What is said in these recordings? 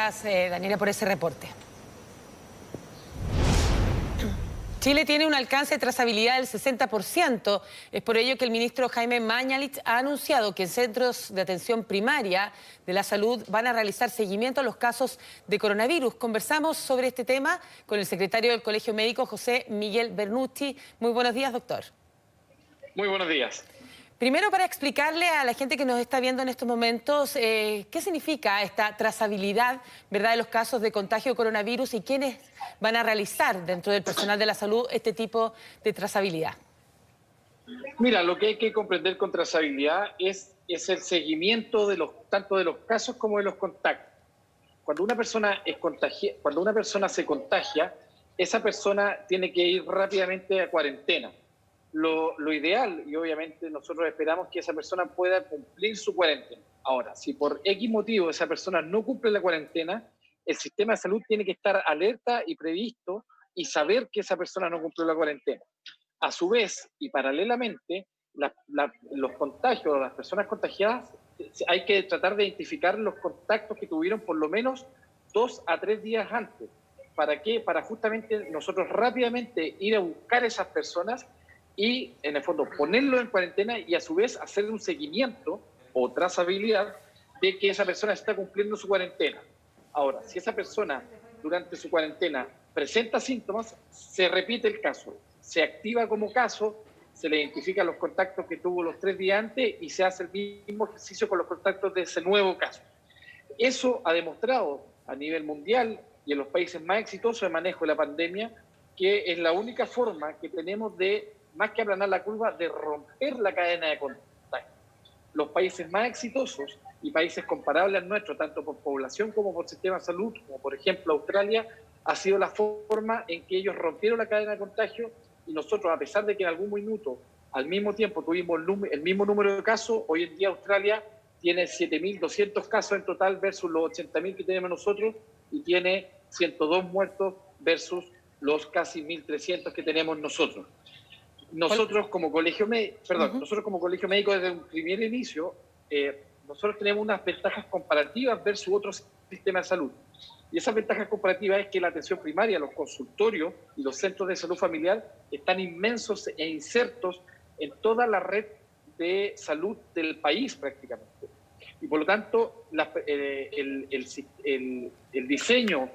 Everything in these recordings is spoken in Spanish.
Gracias, Daniela, por ese reporte. Chile tiene un alcance de trazabilidad del 60%. Es por ello que el ministro Jaime Mañalich ha anunciado que en centros de atención primaria de la salud van a realizar seguimiento a los casos de coronavirus. Conversamos sobre este tema con el secretario del Colegio Médico, José Miguel Bernucci. Muy buenos días, doctor. Muy buenos días. Primero, para explicarle a la gente que nos está viendo en estos momentos qué significa esta trazabilidad, ¿verdad?, de los casos de contagio de coronavirus y quiénes van a realizar dentro del personal de la salud este tipo de trazabilidad. Mira, lo que hay que comprender con trazabilidad es el seguimiento de tanto de los casos como de los contactos. Cuando una persona se contagia, esa persona tiene que ir rápidamente a cuarentena. Lo ideal, y obviamente nosotros esperamos que esa persona pueda cumplir su cuarentena. Ahora, si por X motivo esa persona no cumple la cuarentena, el sistema de salud tiene que estar alerta y previsto y saber que esa persona no cumplió la cuarentena. A su vez, y paralelamente, los contagios, las personas contagiadas, hay que tratar de identificar los contactos que tuvieron por lo menos 2 a 3 días antes. ¿Para qué? Para justamente nosotros rápidamente ir a buscar a esas personas y, en el fondo, ponerlo en cuarentena y, a su vez, hacer un seguimiento o trazabilidad de que esa persona está cumpliendo su cuarentena. Ahora, si esa persona, durante su cuarentena, presenta síntomas, se repite el caso, se activa como caso, se le identifican los contactos que tuvo los 3 días antes y se hace el mismo ejercicio con los contactos de ese nuevo caso. Eso ha demostrado a nivel mundial y en los países más exitosos de manejo de la pandemia que es la única forma que tenemos de, más que aplanar la curva, de romper la cadena de contagio. Los países más exitosos y países comparables al nuestro, tanto por población como por sistema de salud, como por ejemplo Australia, ha sido la forma en que ellos rompieron la cadena de contagio y nosotros, a pesar de que en algún minuto, al mismo tiempo, tuvimos el mismo número de casos, hoy en día Australia tiene 7.200 casos en total versus los 80.000 que tenemos nosotros y tiene 102 muertos versus los casi 1.300 que tenemos nosotros. Nosotros como colegio médico desde un primer inicio, nosotros tenemos unas ventajas comparativas versus otros sistemas de salud. Y esas ventajas comparativas es que la atención primaria, los consultorios y los centros de salud familiar están inmensos e insertos en toda la red de salud del país prácticamente. Y por lo tanto, el diseño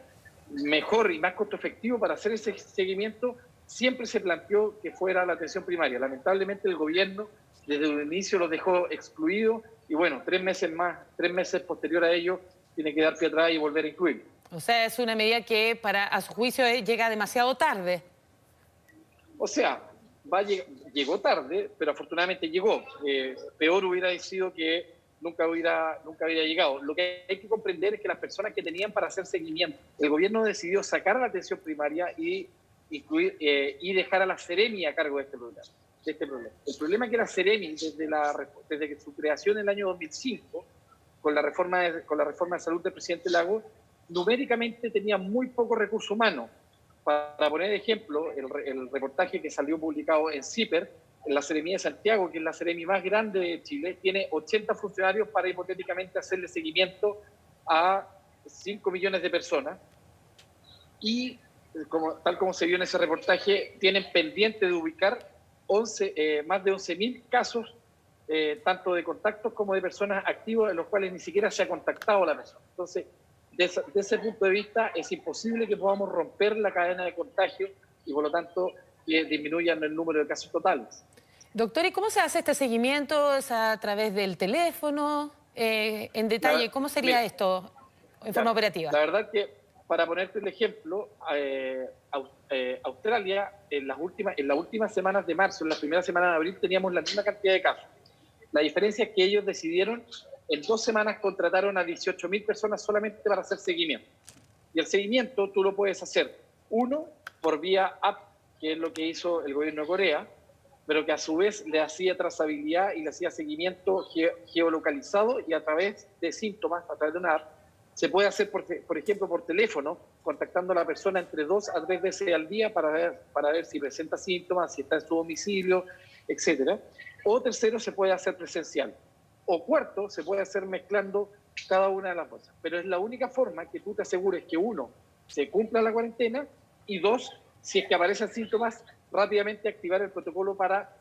mejor y más costo efectivo para hacer ese seguimiento siempre se planteó que fuera la atención primaria. Lamentablemente el gobierno desde el inicio lo dejó excluido y bueno, 3 meses posterior a ello, tiene que dar pie atrás y volver a incluir. O sea, es una medida que, a su juicio, llega demasiado tarde. O sea, llegó tarde, pero afortunadamente llegó. Peor hubiera sido que nunca hubiera llegado. Lo que hay que comprender es que las personas que tenían para hacer seguimiento, el gobierno decidió sacar a la atención primaria y dejar a la Seremi a cargo de este problema. El problema es que la Seremi, desde su creación en el año 2005, con la reforma de salud del presidente Lagos, numéricamente tenía muy poco recurso humano. Para poner ejemplo, el reportaje que salió publicado en CIPER, en la Seremi de Santiago, que es la Seremi más grande de Chile, tiene 80 funcionarios para hipotéticamente hacerle seguimiento a 5 millones de personas. Y tal como se vio en ese reportaje, tienen pendiente de ubicar más de 11.000 casos, tanto de contactos como de personas activas, en los cuales ni siquiera se ha contactado la persona. Entonces, de ese punto de vista, es imposible que podamos romper la cadena de contagio y, por lo tanto, que disminuyan el número de casos totales. Doctor, ¿y cómo se hace este seguimiento? ¿Es a través del teléfono? En detalle, ¿cómo sería esto en forma operativa? La verdad que, para ponerte el ejemplo, Australia, en las últimas semanas de marzo, en la primera semana de abril, teníamos la misma cantidad de casos. La diferencia es que ellos decidieron, en 2 semanas contrataron a 18.000 personas solamente para hacer seguimiento. Y el seguimiento tú lo puedes hacer, uno, por vía app, que es lo que hizo el gobierno de Corea, pero que a su vez le hacía trazabilidad y le hacía seguimiento geolocalizado y a través de síntomas, a través de una app. Se puede hacer, por ejemplo, por teléfono, contactando a la persona entre 2 a 3 veces al día para ver si presenta síntomas, si está en su domicilio, etc. O tercero, se puede hacer presencial. O cuarto, se puede hacer mezclando cada una de las cosas. Pero es la única forma que tú te asegures que, uno, se cumpla la cuarentena y dos, si es que aparecen síntomas, rápidamente activar el protocolo para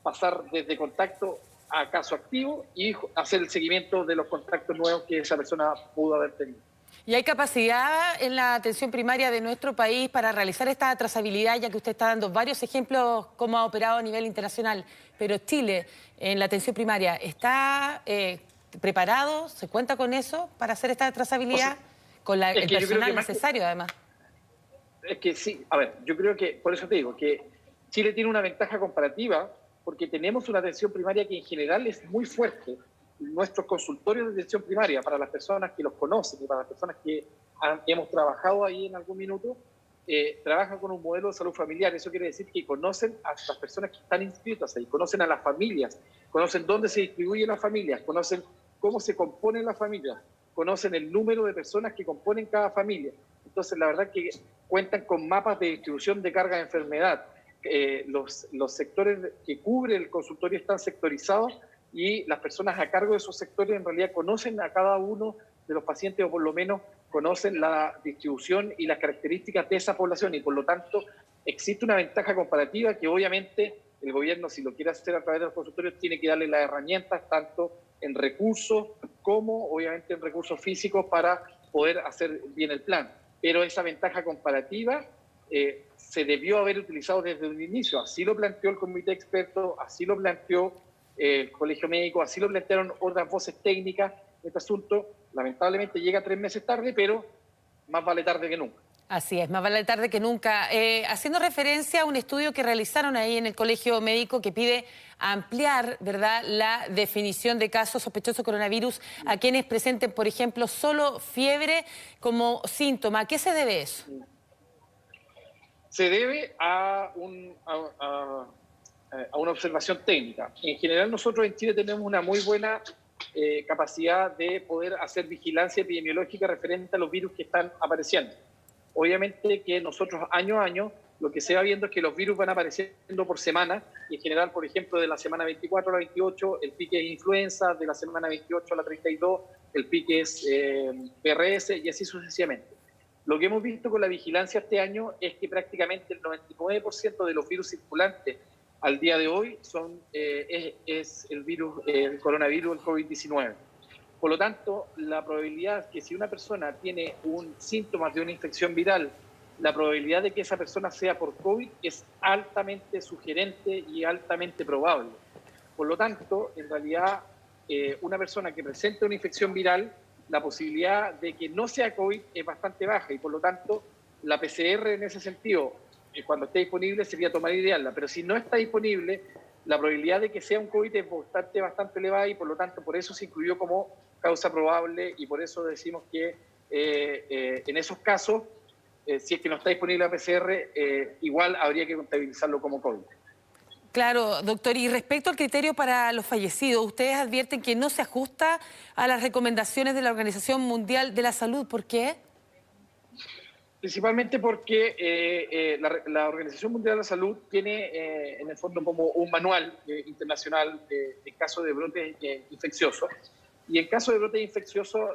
pasar desde contacto a caso activo y hacer el seguimiento de los contactos nuevos que esa persona pudo haber tenido. ¿Y hay capacidad en la atención primaria de nuestro país para realizar esta trazabilidad, ya que usted está dando varios ejemplos cómo ha operado a nivel internacional? Pero Chile, en la atención primaria, ¿está preparado? ¿Se cuenta con eso para hacer esta trazabilidad? O sea, con el personal necesario, además. Es que sí, a ver, yo creo que, por eso te digo, que Chile tiene una ventaja comparativa porque tenemos una atención primaria que en general es muy fuerte. Nuestros consultorios de atención primaria, para las personas que los conocen y para las personas que hemos trabajado ahí en algún minuto, trabajan con un modelo de salud familiar. Eso quiere decir que conocen a las personas que están inscritas ahí, conocen a las familias, conocen dónde se distribuyen las familias, conocen cómo se componen las familias, conocen el número de personas que componen cada familia. Entonces, la verdad que cuentan con mapas de distribución de carga de enfermedad. Los sectores que cubre el consultorio están sectorizados y las personas a cargo de esos sectores en realidad conocen a cada uno de los pacientes, o por lo menos conocen la distribución y las características de esa población, y por lo tanto existe una ventaja comparativa que obviamente el gobierno, si lo quiere hacer a través de los consultorios, tiene que darle las herramientas tanto en recursos como obviamente en recursos físicos para poder hacer bien el plan. Pero esa ventaja comparativa se debió haber utilizado desde un inicio. Así lo planteó el comité experto, así lo planteó el Colegio Médico, así lo plantearon otras voces técnicas. Este asunto lamentablemente llega 3 meses tarde, pero más vale tarde que nunca. Así es, más vale tarde que nunca. Haciendo referencia a un estudio que realizaron ahí en el Colegio Médico que pide ampliar, ¿verdad?, la definición de casos sospechosos de coronavirus a quienes presenten, por ejemplo, solo fiebre como síntoma. ¿A qué se debe eso? Se debe a una observación técnica. En general, nosotros en Chile tenemos una muy buena capacidad de poder hacer vigilancia epidemiológica referente a los virus que están apareciendo. Obviamente que nosotros año a año lo que se va viendo es que los virus van apareciendo por semana, y en general, por ejemplo, de la semana 24 a la 28 el pique es influenza, de la semana 28 a la 32 el pique es PRS, y así sucesivamente. Lo que hemos visto con la vigilancia este año es que prácticamente el 99% de los virus circulantes al día de hoy es el virus, el coronavirus, el COVID-19. Por lo tanto, la probabilidad que si una persona tiene síntomas de una infección viral, la probabilidad de que esa persona sea por COVID es altamente sugerente y altamente probable. Por lo tanto, en realidad, una persona que presente una infección viral, la posibilidad de que no sea COVID es bastante baja, y por lo tanto, la PCR en ese sentido, cuando esté disponible, sería tomar y idearla. Pero si no está disponible, la probabilidad de que sea un COVID es bastante elevada, y por lo tanto, por eso se incluyó como causa probable, y por eso decimos que en esos casos, si es que no está disponible la PCR, igual habría que contabilizarlo como COVID. Claro, doctor, y respecto al criterio para los fallecidos, ustedes advierten que no se ajusta a las recomendaciones de la Organización Mundial de la Salud. ¿Por qué? Principalmente porque la Organización Mundial de la Salud tiene en el fondo como un manual internacional en caso de brotes infecciosos. Y en caso de brotes infecciosos,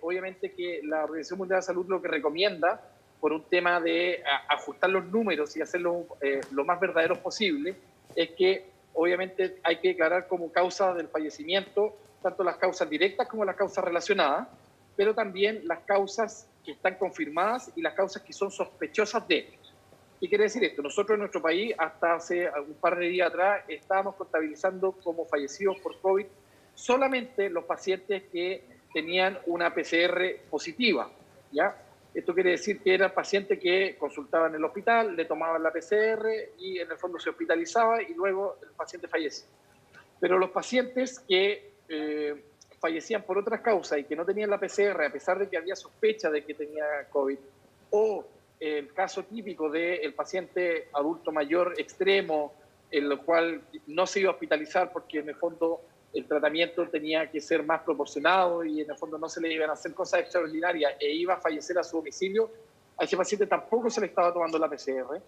obviamente que la Organización Mundial de la Salud lo que recomienda, por un tema de ajustar los números y hacerlos lo más verdaderos posible, es que obviamente hay que declarar como causa del fallecimiento tanto las causas directas como las causas relacionadas, pero también las causas que están confirmadas y las causas que son sospechosas de. ¿Qué quiere decir esto? Nosotros en nuestro país, hasta hace un par de días atrás, estábamos contabilizando como fallecidos por COVID solamente los pacientes que tenían una PCR positiva, ¿ya? Esto quiere decir que era el paciente que consultaba en el hospital, le tomaban la PCR y en el fondo se hospitalizaba y luego el paciente fallecía. Pero los pacientes que fallecían por otras causas y que no tenían la PCR, a pesar de que había sospecha de que tenía COVID, o el caso típico del paciente adulto mayor extremo, en lo cual no se iba a hospitalizar porque en el fondo el tratamiento tenía que ser más proporcionado y en el fondo no se le iban a hacer cosas extraordinarias e iba a fallecer a su domicilio, a ese paciente tampoco se le estaba tomando la PCR,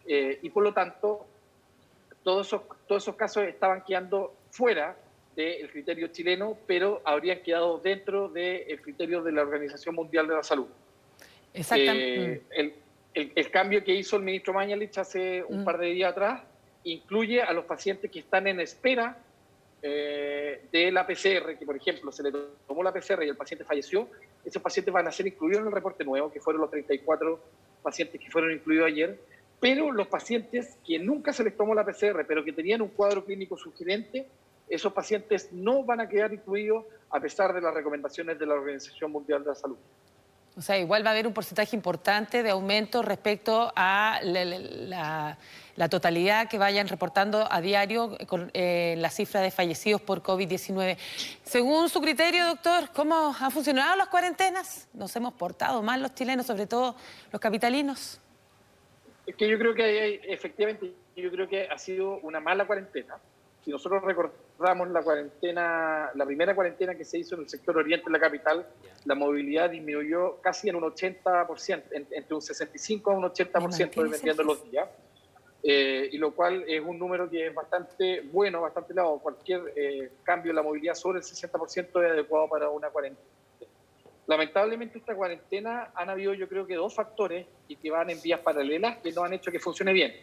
y por lo tanto todos esos casos estaban quedando fuera del criterio chileno, pero habrían quedado dentro del criterio de la Organización Mundial de la Salud. Exactamente. El cambio que hizo el ministro Mañalich hace un par de días atrás incluye a los pacientes que están en espera de la PCR, que por ejemplo se le tomó la PCR y el paciente falleció. Esos pacientes van a ser incluidos en el reporte nuevo, que fueron los 34 pacientes que fueron incluidos ayer, pero los pacientes que nunca se les tomó la PCR, pero que tenían un cuadro clínico sugerente, esos pacientes no van a quedar incluidos a pesar de las recomendaciones de la Organización Mundial de la Salud. O sea, igual va a haber un porcentaje importante de aumento respecto a la totalidad que vayan reportando a diario con la cifra de fallecidos por COVID-19. Según su criterio, doctor, ¿cómo han funcionado las cuarentenas? ¿Nos hemos portado mal los chilenos, sobre todo los capitalinos? Es que yo creo que efectivamente, yo creo que ha sido una mala cuarentena. Si nosotros recordamos la primera cuarentena que se hizo en el sector oriente de la capital, la movilidad disminuyó casi en un 80%, entre un 65 a un 80%, dependiendo de los días, y lo cual es un número que es bastante bueno, bastante elevado. Cualquier cambio en la movilidad sobre el 60% es adecuado para una cuarentena. Lamentablemente esta cuarentena han habido, yo creo que, dos factores y que van en vías paralelas que no han hecho que funcione bien.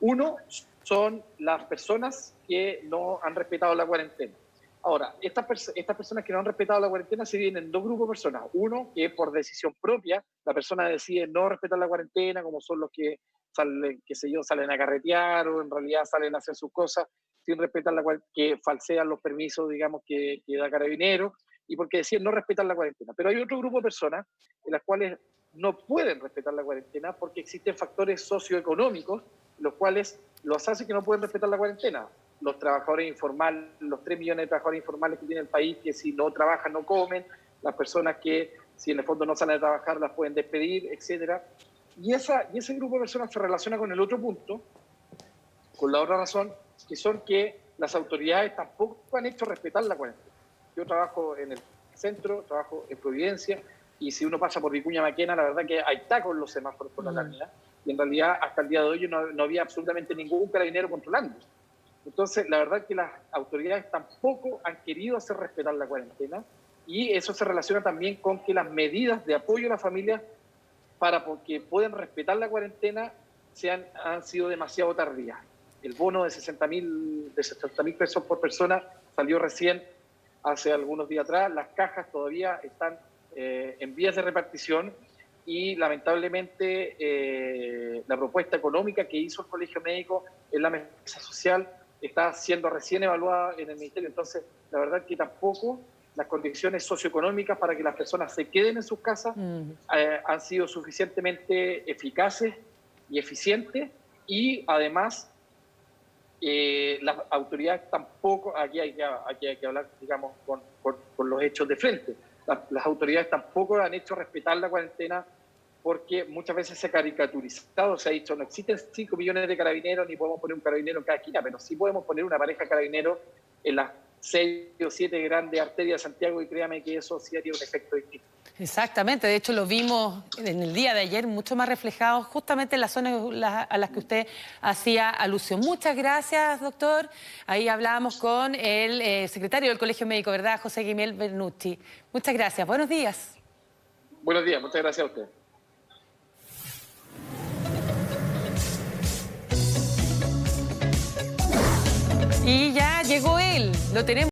Uno son las personas que no han respetado la cuarentena. Ahora, estas personas que no han respetado la cuarentena se dividen en dos grupos de personas. Uno, que por decisión propia, la persona decide no respetar la cuarentena, como son los que salen, qué sé yo, salen a carretear o en realidad salen a hacer sus cosas sin respetar que falsean los permisos, digamos, que da Carabineros, y porque deciden no respetar la cuarentena. Pero hay otro grupo de personas en las cuales no pueden respetar la cuarentena porque existen factores socioeconómicos, los cuales los hacen que no pueden respetar la cuarentena. Los trabajadores informales, los 3 millones de trabajadores informales que tiene el país, que si no trabajan no comen, las personas que si en el fondo no salen a trabajar las pueden despedir, etcétera. Y ese grupo de personas se relaciona con el otro punto, con la otra razón, que son que las autoridades tampoco han hecho respetar la cuarentena. Yo trabajo en el centro, trabajo en Providencia, y si uno pasa por Vicuña Maquena, la verdad que hay tacos en los semáforos por la carretera, y en realidad hasta el día de hoy no había absolutamente ningún carabinero controlando. Entonces, la verdad es que las autoridades tampoco han querido hacer respetar la cuarentena, y eso se relaciona también con que las medidas de apoyo a la familia para que puedan respetar la cuarentena han sido demasiado tardías. El bono de 60.000 pesos por persona salió recién hace algunos días atrás. Las cajas todavía están en vías de repartición y lamentablemente la propuesta económica que hizo el Colegio Médico en la mesa social está siendo recién evaluada en el Ministerio. Entonces, la verdad es que tampoco las condiciones socioeconómicas para que las personas se queden en sus casas han sido suficientemente eficaces y eficientes, y además las autoridades tampoco, aquí hay que hablar, digamos, con los hechos de frente, las autoridades tampoco han hecho respetar la cuarentena, porque muchas veces se ha caricaturizado, se ha dicho, no existen 5 millones de carabineros, ni podemos poner un carabinero en cada esquina, pero sí podemos poner una pareja de carabineros en las 6 o 7 grandes arterias de Santiago, y créame que eso sí haría un efecto distinto. Exactamente, de hecho lo vimos en el día de ayer mucho más reflejado justamente en las zonas a las que usted hacía alusión. Muchas gracias, doctor. Ahí hablábamos con el secretario del Colegio Médico, ¿verdad? José Guimel Bernucci. Muchas gracias, buenos días. Buenos días, muchas gracias a usted. Y ya llegó él, lo tenemos.